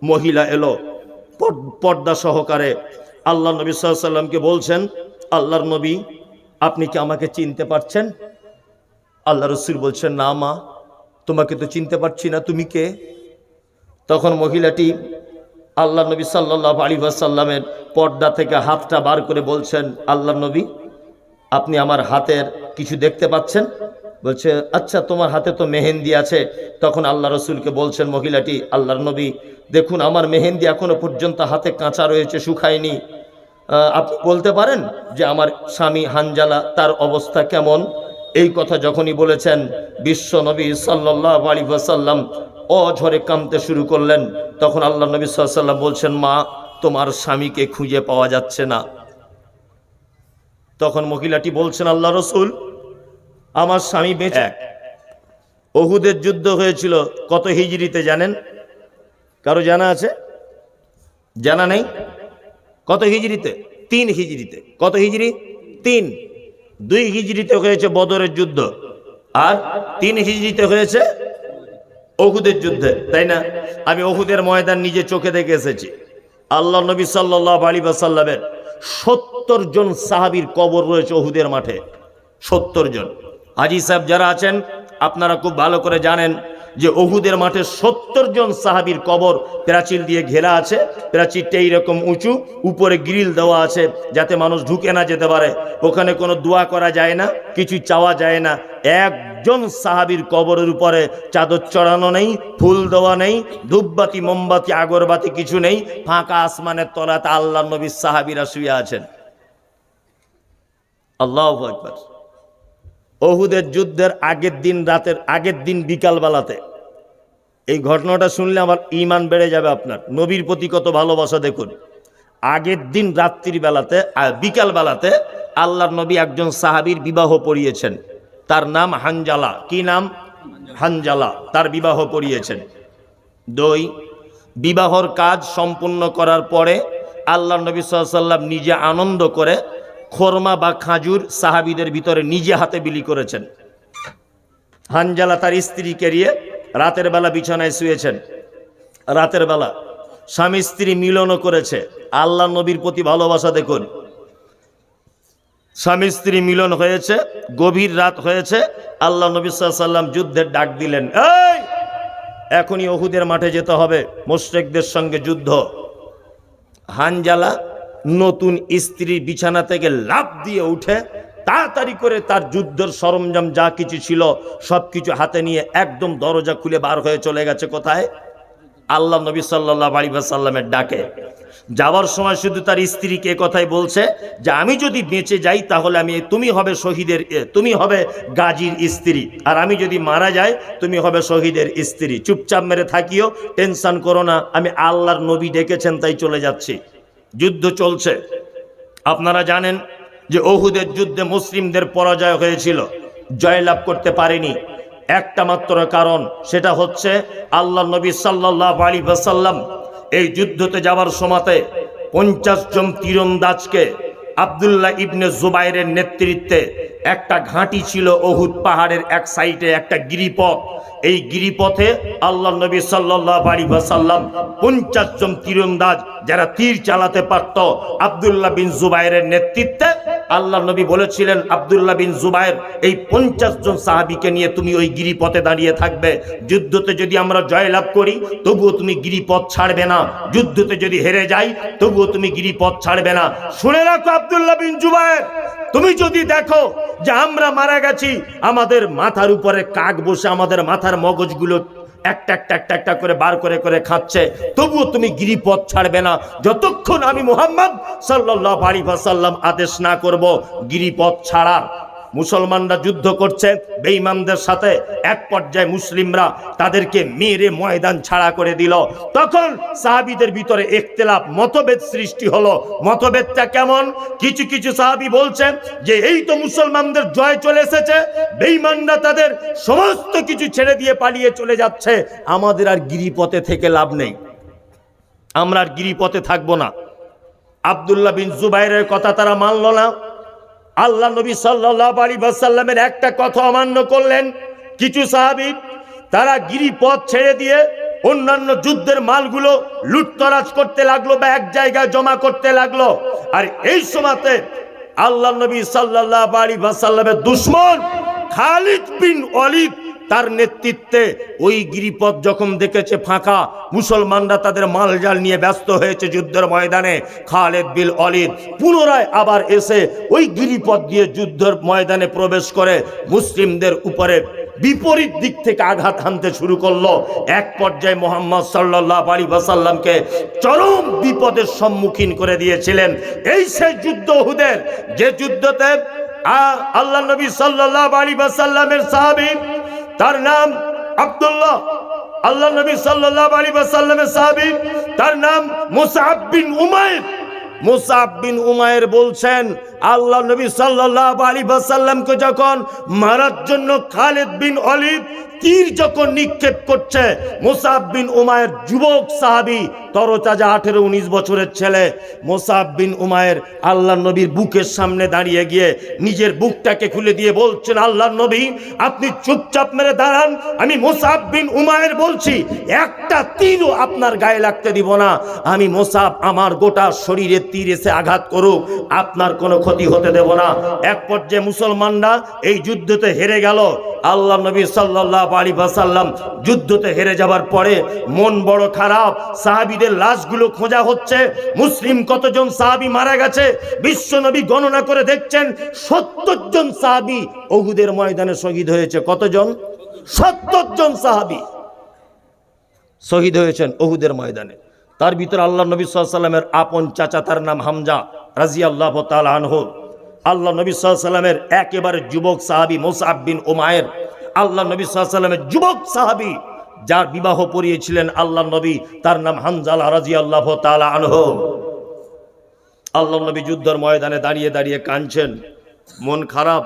মহিলা এলো পর্দা সহকারে, আল্লাহ নবী সাল্লাল্লাহু আলাইহি ওয়াসাল্লামকে বলছেন, আল্লাহর নবী আপনি কি আমাকে চিনতে পারছেন? আল্লাহ রাসূল বলছেন, না মা, তোমাকে তো চিনতে পারছি না, তুমি কে? তখন মহিলাটি আল্লাহ নবী সাল্লাল্লাহু আলাইহি ওয়াসাল্লামের পর্দা থেকে হাতটা বার করে বলছেন, আল্লাহ নবী আপনি আমার হাতের কিছু দেখতে পাচ্ছেন? বলছে, আচ্ছা তোমার হাতে তো মেহেন্দি আছে। তখন আল্লাহ রসুলকে বলছেন মহিলাটি, আল্লাহর নবী দেখুন আমার মেহেন্দি এখনো পর্যন্ত হাতে কাঁচা রয়েছে, শুকায়নি। আপনি বলতে পারেন যে আমার স্বামী হানজালা তার অবস্থা কেমন? এই কথা যখনই বলেছেন, বিশ্ব নবী সাল্লাল্লাহু আলাইহি ওয়াসাল্লাম অঝরে কাঁদতে শুরু করলেন। তখন আল্লাহ নবী সাল্লাল্লাহু আলাইহি ওয়াসাল্লাম বলছেন, মা তোমার স্বামীকে খুঁজে পাওয়া যাচ্ছে না। তখন মহিলাটি বলছেন, আল্লাহ রসুল আমার স্বামী বেঁচে। উহুদের যুদ্ধ হয়েছিল কত হিজরিতে জানেন? কারো জানা আছে? জানা নেই? কত হিজরিতে? 3 হিজরিতে। কত হিজরি? 3। 2 হিজরিতে হয়েছে বদরের যুদ্ধ, আর 3 হিজরিতে হয়েছে উহুদের যুদ্ধে, তাই না? আমি উহুদের ময়দান নিজে চোখে দেখে এসেছি। আল্লাহ নবী সাল্লাল্লাহু আলাইহি ওয়াসাল্লামের 70 জন সাহাবীর কবর রয়েছে উহুদের মাঠে। 70 জন। হাজী সাহেব যারা আছেন আপনারা খুব ভালো করে জানেন যে উহুদের মাঠে 70 জন সাহাবীর কবর প্রাচীর দিয়ে ঘেরা আছে। প্রাচীরটা এইরকম উঁচু, উপরে গ্রিল দেওয়া আছে যাতে মানুষ ঢুকে না যেতে পারে। ওখানে কোনো দোয়া করা যায় না, কিছু চাওয়া যায় না। একজন সাহাবীর কবরের উপরে চাদর চড়ানো নেই, ফুল দেওয়া নেই, ধূপবাতি মোমবাতি আগরবাতি কিছু নেই। ফাঁকা আসমানের তলাতে আল্লাহর নবীর সাহাবীরা শুয়ে আছেন। আল্লাহু আকবার। উহুদের যুদ্ধের আগের দিন বিকালবেলাতে এই ঘটনাটা শুনলে আমার ঈমান বেড়ে যাবে। আপনার নবীর প্রতি কত ভালোবাসা দেখুন। আগের দিন রাত্রির বেলাতে বিকালবেলাতে আল্লাহর নবী একজন সাহাবীর বিবাহ পড়িয়েছেন। তার নাম হানজালা। কি নাম? হানজালা। তার বিবাহ পড়িয়েছেন। বিবাহর কাজ সম্পূর্ণ করার পরে আল্লাহর নবী সাল্লাল্লাহু আলাইহি ওয়াসাল্লাম নিজে আনন্দ করে খোরমা বা খাজুর সাহাবীদের ভিতরে নিজে হাতে বিলি করেছেন। হানজালা তার স্ত্রীকে নিয়ে রাতের বেলা বিছানায় শুয়েছেন। রাতের বেলা স্বামী স্ত্রী মিলনও করেছে। আল্লাহ নবীর প্রতি ভালোবাসা দেখুন। স্বামী স্ত্রী মিলন হয়েছে, গভীর রাত হয়েছে। আল্লাহ নবী সাল্লাল্লাহু আলাইহি ওয়াসাল্লাম যুদ্ধের ডাক দিলেন, এই এখনই উহুদের মাঠে যেতে হবে, মুশরিকদের সঙ্গে যুদ্ধ। হানজালা নতুন স্ত্রীর বিছানা থেকে লাফ দিয়ে উঠে তাড়াতাড়ি করে তার যুদ্ধের সরঞ্জাম যা কিছু ছিল সবকিছু হাতে নিয়ে একদম দরজা খুলে বার হয়ে চলে গেছে। কোথায়? আল্লাহ নবী সাল্লাল্লাহু আলাইহি ওয়াসাল্লামের ডাকে। যাওয়ার সময় শুধু তার স্ত্রীকে কথাই বলছে যে আমি যদি বেঁচে যাই তাহলে তুমি হবে শহীদের, তুমি হবে গাজীর স্ত্রী, আর আমি যদি মারা যাই তুমি হবে শহীদের স্ত্রী। চুপচাপ মেরে থাকিও, টেনশন করো না, আমি আল্লাহর নবী ডেকেছেন তাই চলে যাচ্ছি। যুদ্ধ চলছে। আপনারা জানেন যে উহুদের যুদ্ধে মুসলিমদের পরাজয় হয়েছিল, জয়লাভ করতে পারেনি। একটা মাত্র কারণ, সেটা হচ্ছে আল্লাহ নবী সাল্লাল্লাহু আলাইহি ওয়াসাল্লাম এই যুদ্ধতে যাওয়ার সময়তে 50 জন তীরন্দাজকে আব্দুল্লাহ ইবনে জুবাইরের নেতৃত্বে একটা ঘাঁটি ছিল উহুদ পাহাড়ের এক সাইডে, একটা গিরিপথ। এই গিরিপথে আল্লাহ নবী সাল্লাল্লাহু আলাইহি ওয়াসাল্লাম 50 জন তীরন্দাজ যারা তীর চালাতে পারত আব্দুল্লাহ বিন জুবাইরের নেতৃত্বে আল্লাহ নবী বলেছিলেন, আব্দুল্লাহ বিন জুবাইর এই 50 জন সাহাবীকে নিয়ে তুমি ওই গিরিপথে দাঁড়িয়ে থাকবে। যুদ্ধতে যদি আমরা জয়লাভ করি তবুও তুমি গিরিপথ ছাড়বে না, যুদ্ধতে যদি হেরে যাই তবুও তুমি গিরিপথ ছাড়বে না। শুনে রাখো আব্দুল্লাহ বিন জুবাইর, তুমি যদি দেখো যে আমরা মারা গেছি, আমাদের মাথার উপরে কাক বসে আমাদের মাথার মগজগুলো একটা করে বার করে খাচ্ছে, তবুও তুমি গিরিপথ ছাড়বে না যতক্ষণ আমি মুহাম্মদ সাল্লাল্লাহু আলাইহি ওয়াসাল্লাম আদেশ না করব গিরিপথ ছাড়ার। মুসলমানরা যুদ্ধ করছে বেঈমানদের সাথে। এক পর্যায়ে মুসলিমরা তাদেরকে মেরে ময়দান ছাড়া করে দিল। তখন সাহাবীদের ভিতরে ইখতিলাফ, মতভেদ সৃষ্টি হলো। মতভেদটা কেমন? কিছু কিছু সাহাবী বলছেন যে এই তো মুসলমানদের জয় চলে এসেছে, বেঈমানরা তাদের সমস্ত কিছু ছেড়ে দিয়ে পালিয়ে চলে যাচ্ছে, আমাদের আর গিরিপথে থেকে লাভ নেই, আমরা আর গিরিপথে থাকবো না। আব্দুল্লাহ বিন জুবাইরের কথা তারা মানল না। আল্লাহ নবী সাল্লাল্লাহু আলাইহি ওয়াসাল্লামের একটা কথা অমান্য করলেন। কিছু সাহাবী তারা গিরিপথ ছেড়ে দিয়ে অন্যান্য যুদ্ধের মালগুলো লুটতরাজ করতে লাগলো বা এক জায়গায় জমা করতে লাগলো। আর এই সময়তে আল্লাহ নবী সাল্লাল্লাহু আলাইহি ওয়াসাল্লামের দুশমন খালিদ বিন ওয়ালিদ তার নেতৃত্বে ওই গিরিপথ যখন দেখেছে ফাঁকা, মুসলমানরা তাদের মালজাল নিয়ে ব্যস্ত হয়েছে যুদ্ধের ময়দানে, খালিদ বিন ওয়ালিদ পুনরায় আবার এসে ওই গিরিপথ দিয়ে যুদ্ধের ময়দানে প্রবেশ করে মুসলিমদের উপরে বিপরীত দিক থেকে আঘাত হানতে শুরু করলো। এক পর্যায়ে মুহাম্মদ সাল্লাল্লাহু আলাইহি ওয়াসাল্লামকে চরম বিপদের সম্মুখীন করে দিয়েছিলেন। এই সেই যুদ্ধ উহুদের, যে যুদ্ধতে আল্লাহ নবী সাল্লাল্লাহু আলাইহি ওয়াসাল্লামের সাহাবী, তার নাম আব্দুল্লাহ, আল্লাহ নবী সাল্লাল্লাহু আলাইহি ওয়াসাল্লামের সাহাবী, তার নাম মুসআব বিন উমাইর। মুসআব বিন উমাইর বলছেন, আল্লাহ নবী সাল্লাল্লাহু আলাইহি ওয়াসাল্লামকে যখন মারার জন্য খালিদ বিন ওয়ালিদ তীর যখন নিক্ষেপ করছে, মুসআব বিন উমাইর যুবক সাহাবী, তরতাজা 18-19 বছরের ছেলে মুসআব বিন উমাইর আল্লাহ নবীর বুকের সামনে দাঁড়িয়ে গিয়ে নিজের বুকটাকে খুলে দিয়ে বলছেন, আল্লাহ নবী আপনি চুপচাপ মেরে দাঁড়ান, আমি মুসআব বিন উমাইর বলছি, একটা তীরও আপনার গায়ে লাগতে দিব না। আমি মুসআব, আমার গোটা শরীরে তীর এসে আঘাত করুক, আপনার কোনো ক্ষতি হতে দেব না। এক পর্যায়ে মুসলমানরা এই যুদ্ধতে হেরে গেল। আল্লাহ নবী সাল্লাল্লাহু আলাইহি ওয়াসাল্লাম যুদ্ধতে হেরে যাবার পরে মন বড় খারাপ, সাহাবীদের লাশগুলো খোঁজা হচ্ছে, মুসলিম কতজন সাহাবী মারা গেছে বিশ্ব নবী গণনা করে দেখছেন 70 জন সাহাবী উহুদের ময়দানে শহীদ হয়েছে। কতজন? 70 জন সাহাবী শহীদ হয়েছেন উহুদের ময়দানে। তার ভিতরে আল্লাহ নবী সাল্লাল্লাহু আলাইহি ওয়াসাল্লামের আপন চাচা, তার নাম হামজা রাদিয়াল্লাহু তাআলা আনহু। আল্লাহ নবী সাল্লাল্লাহু আলাইহি ওয়াসাল্লামের একেবারে যুবক সাহাবী মুসআব বিন উমাইর, আল্লাহ নবী সাল্লাল্লাহু আলাইহি ওয়াসাল্লামের যুবক সাহাবী, যার বিবাহ পড়িয়েছিলেন আল্লাহ নবী, তার নাম হানজালা রাদিয়াল্লাহু তাআলা আনহু। আল্লাহ নবী যুদ্ধের ময়দানে দাঁড়িয়ে দাঁড়িয়ে কাঁদছেন, মন খারাপ।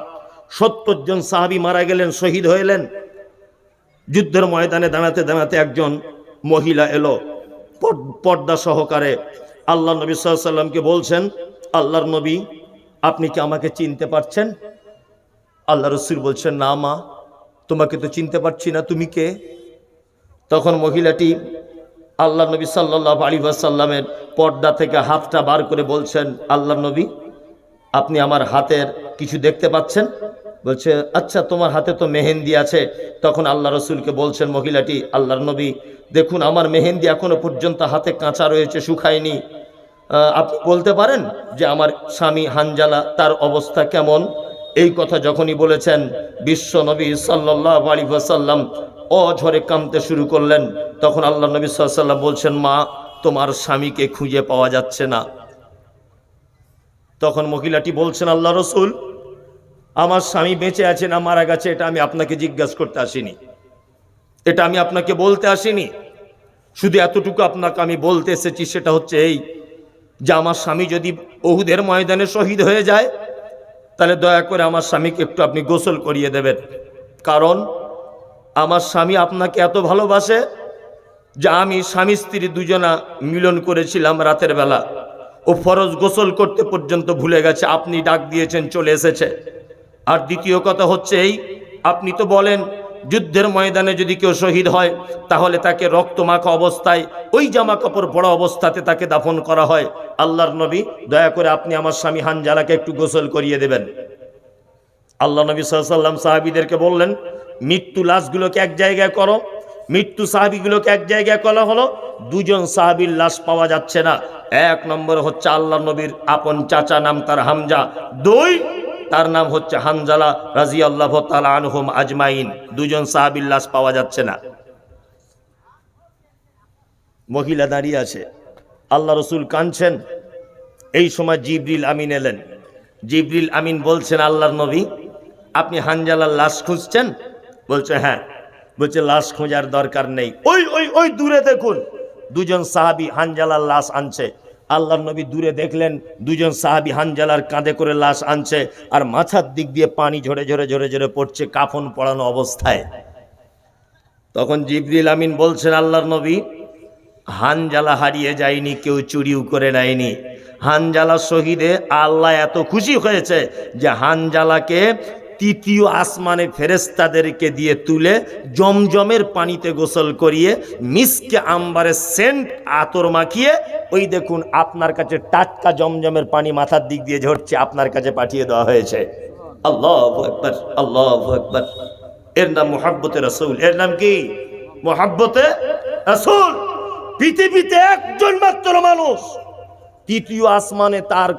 70 জন সাহাবী মারা গেলেন, শহীদ হইলেন। যুদ্ধের ময়দানে দাঁড়াতে দাঁড়াতে একজন মহিলা এলো, পর্দা সহকারে আল্লাহ নবী সাল্লাল্লাহু আলাইহি ওয়াসাল্লামকে বলছেন, আল্লাহর নবী আপনি কি আমাকে চিনতে পারছেন? আল্লাহ রাসূল বলছেন, না মা, তোমাকে তো চিনতে পারছি না, তুমি কে? তখন মহিলাটি আল্লাহ নবী সাল্লাল্লাহু আলাইহি ওয়াসাল্লামের পর্দা থেকে হাতটা বার করে বলছেন, আল্লাহ নবী আপনি আমার হাতের কিছু দেখতে পাচ্ছেন? বলছে, আচ্ছা তোমার হাতে তো মেহেন্দি আছে। তখন আল্লাহ রসুলকে বলছেন মহিলাটি, আল্লাহর নবী দেখুন আমার মেহেন্দি এখনো পর্যন্ত হাতে কাঁচা রয়েছে, শুকায়নি। আপনি বলতে পারেন যে আমার স্বামী হানজালা, তার অবস্থা কেমন? এই কথা যখনই বলেছেন, বিশ্ব নবী সাল্লাল্লাহু আলাইহি ওয়াসাল্লাম অঝরে কাঁদতে শুরু করলেন। তখন আল্লাহ নবী সাল্লাল্লাহু আলাইহি ওয়াসাল্লাম বলছেন, মা তোমার স্বামীকে খুঁজে পাওয়া যাচ্ছে না। তখন মহিলাটি বলছেন, আল্লাহ রসুল আমার স্বামী বেঁচে আছে না মারা গেছে এটা আমি আপনাকে জিজ্ঞাসা করতে আসিনি, এটা আমি আপনাকে বলতে আসিনি। শুধু এতটুকু আপনাকে আমি বলতে এসেছি, সেটা হচ্ছে এই যে আমার স্বামী যদি উহুদের ময়দানে শহীদ হয়ে যায়, তাহলে দয়া করে আমার স্বামীকে একটু আপনি গোসল করিয়ে দেবেন। কারণ আমার স্বামী আপনাকে এত ভালোবাসে যে আমি স্বামী স্ত্রী দুজনা মিলন করেছিলাম রাতের বেলা, ও ফরজ গোসল করতে পর্যন্ত ভুলে গেছে, আপনি ডাক দিয়েছেন চলে এসেছে। আর দ্বিতীয় কথা হচ্ছে এই, আপনি তো বলেন যুদ্ধের ময়দানে যদি কেউ শহীদ হয় তাহলে তাকে রক্তমাখা অবস্থায় ওই জামা কাপড় পরা অবস্থাতে তাকে দাফন করা হয়। আল্লাহর নবী দয়া করে আপনি আমার স্বামী হানজালাকে একটু গোসল করিয়ে দেবেন। আল্লাহ নবী সাল্লাল্লাহু আলাইহি ওয়াসাল্লাম সাহাবীদেরকে বললেন, মৃত্যু লাশগুলোকে এক জায়গায় করো। মৃত্যু সাহাবীগুলোকে এক জায়গায় করা হলো। দুজন সাহাবীর লাশ পাওয়া যাচ্ছে না। এক নম্বর হচ্ছে আল্লাহ নবীর আপন চাচা, নাম তার হামজা। দুই, তার নাম হচ্ছে হানজালা রাদিয়াল্লাহু তাআলা আনহুম আজমাইন। দুজন সাহাবীর লাশ পাওয়া যাচ্ছে না। মহিলা দাঁড়িয়ে আছে, আল্লাহ রসুল কাঁদছেন। এই সময় জিবরিল আমিন এলেন। জিবরিল আমিন বলছেন, আল্লাহর নবী আপনি হানজালার লাশ খুঁজছেন? বলছে হ্যাঁ। বলছে লাশ খোঁজার দরকার নেই, ওই ওই ওই দূরে দেখুন। দুজন সাহাবী হানজালার লাশ আনছে। আল্লাহর নবী দূরে দেখলেন দুজন সাহাবী হানজালার কাঁধে করে লাশ আনছে, আর মাথার দিক দিয়ে পানি ঝরে ঝরে ঝরে ঝরে পড়ছে, কাফন পরানো অবস্থায়। তখন জিবরিল আমিন বলছেন, আল্লাহর নবী হানজালা হারিয়ে যায়নি, কেউ চুরিও করে নেয়নি। হানজালা শহীদে আল্লাহ এত খুশি হয়েছে যে হানজালাকে তৃতীয় আসমানে ফেরেশতাদেরকে দিয়ে তুলে জমজমের পানিতে গোসল করিয়ে মিসকে আম্বারের সেন্ট আতর মাখিয়ে ওই দেখুন আপনার কাছে টাটকা জমজমের পানি মাথার দিক দিয়ে ঝরছে, আপনার কাছে পাঠিয়ে দেওয়া হয়েছে। আল্লাহু আকবার, আল্লাহু আকবার। এর নাম মুহাব্বতে রাসূল। এর নাম কি? মুহাব্বতে রাসূল। পৃথিবীতে একজন মাত্র মানুষ তৃতীয় আসমানে তার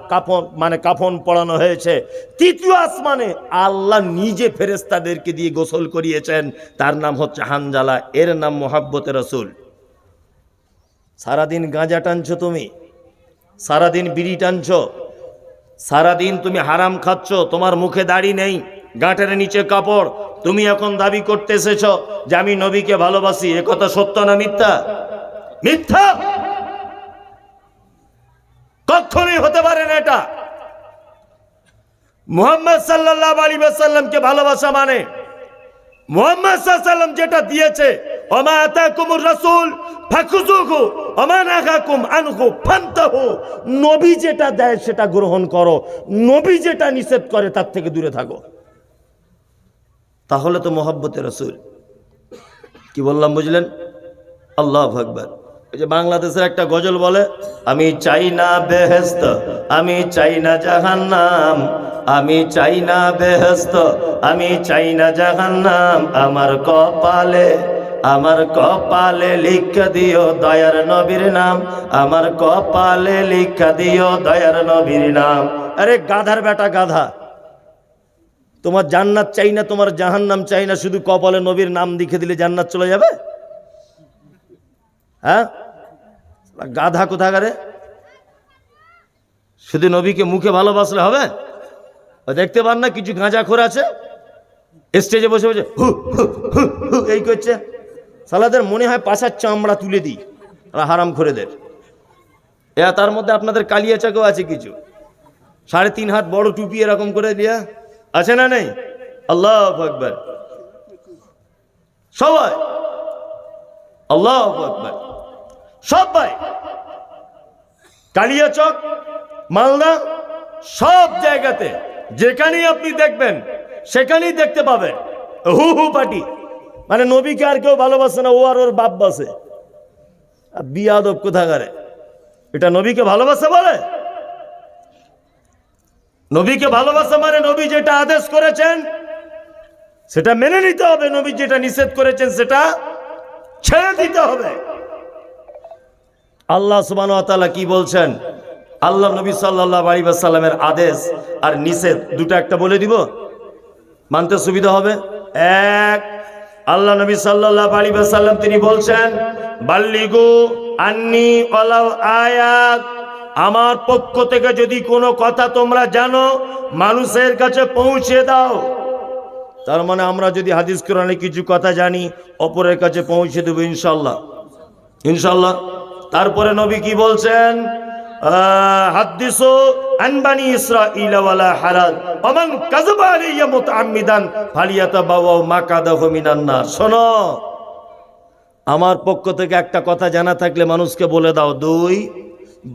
কাফন পড়ানো হয়েছে। তৃতীয় আসমানে আল্লাহ নিজে ফেরেশতাদেরকে দিয়ে গোসল করিয়েছেন, তার নাম হচ্ছে হানজালা। এর নাম মুহাব্বতে রাসূল। সারাদিন গাঁজা টানছো তুমি, সারাদিন বিড়ি টানছো, সারাদিন তুমি হারাম খাচ্ছ, তোমার মুখে দাড়ি নেই, গাঁটের নিচে কাপড়, তুমি এখন দাবি করতে এসেছ যে আমি নবীকে ভালোবাসি। এ কথা সত্য না মিথ্যা? মিথ্যা, কখনোই হতে পারে না এটা। মুহাম্মদ সাল্লাল্লাহু আলাইহি ওয়াসাল্লামকে ভালোবাসা মানে মুহাম্মদ সাল্লাল্লাহু আলাইহি ওয়াসাল্লাম যেটা দিয়েছে, ওমা আতাকুমুর রাসূল ফাখুযুহু ওমা নাহাকুম আনহু ফান্তাহু, নবী যেটা দেয় সেটা গ্রহণ করো, নবী যেটা নিষেধ করে তার থেকে দূরে থাকো। তাহলে তো মুহাব্বতে রাসূল। কি বললাম বুঝলেন? আল্লাহু আকবার। এই যে বাংলাদেশের একটা গজল বলে, আমি চাই না বেহেশত, আমি চাই না জাহান্নাম, আমি চাই না বেহেশত, আমি চাই না জাহান্নাম, আমার কপালে লিখে দিও দয়ার নবীর নাম, আমার কপালে লিখে দিও দয়ার নবীর নাম। আরে গাধার বেটা গাধা, তোমার জান্নাত চাই না, তোমার জাহান্নাম চাই না, শুধু কপালে নবীর নাম লিখে দিলে জান্নাত চলে যাবে? হ্যাঁ, গাধা কোথাকারে। শুধু নবীকে মুখে ভালোবাসলে হবে? দেখতে পান না কিছু গাঁজাখোর আছে স্টেজে বসে বসে হু হু হু হু এই করছে, সালাদের মনে হয় পাশার চামড়া তুলে দিই হারামখোরেদের। তার মধ্যে আপনাদের কালিয়াচাকেও আছে কিছু, 3.5 হাত বড় টুপি এরকম করে দিয়া আছে না নেই? আল্লাহু আকবার। সবাই আল্লাহু আকবার, সবাই কালিয়াচক, মালদা, সব জায়গাতে যেখানেই আপনি দেখবেন সেখানেই দেখতে পাবেন হু হু পার্টি। মানে নবীকে আর কেউ ভালোবাসে না, ও আর ওর বাপ বাসে। বিয়াদব কোথাকারে, এটা নবীকে ভালোবাসা বলে? নবীকে ভালোবাসা মানে নবী যেটা আদেশ করেছেন সেটা মেনে নিতে হবে, নবী যেটা নিষেধ করেছেন সেটা ছেড়ে দিতে হবে। আল্লাহ সুবহানাহু ওয়া তাআলা কি বলছেন? আল্লাহ নবী সাল্লাল্লাহু আলাইহি ওয়াসাল্লামের আদেশ আর নিষেধ দুটো একটা বলে দিব, মানতে সুবিধা হবে। এক, আল্লাহ নবী সাল্লাল্লাহু আলাইহি ওয়াসাল্লাম তিনি বলছেন, বাল্লিগু আন্নি ওয়ালাউ আয়াত, আমার পক্ষ থেকে যদি কোনো কথা তোমরা জানো মানুষের কাছে পৌঁছে দাও। তার মানে আমরা যদি হাদিস কোরআনে কিছু কথা জানি অপরের কাছে পৌঁছে দেব ইনশাআল্লাহ, ইনশাআল্লাহ। তারপরে নবী কি বলছেন? হাদিসু আন বানি ইসরাঈল ওয়ালা হারাজ ওমান কাযাবা আলাইয়া মুতাআম্মিদান ফালিয়াতাবাওয়া মাকাদাহু মিনান নার। শোনো, আমার পক্ষ থেকে একটা কথা জানা থাকলে মানুষকে বলে দাও। 2,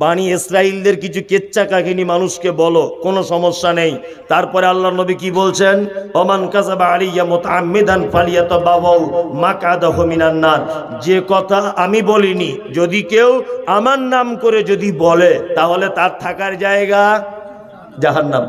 বানি ইসরাইলদের কিছু কেচ্চা কাহিনী মানুষকে বলো, কোনো সমস্যা নেই। তারপরে আল্লাহর নবী কি বলছেন? ওমান কাযাবা আলাইয়া মুতাআম্মিদান ফালিয়াতাবাওয়া মাকাদাহু মিনান নার। যে কথা আমি বলিনি যদি কেউ আমার নাম করে যদি বলে তাহলে তার থাকার জায়গা জাহান্নাম।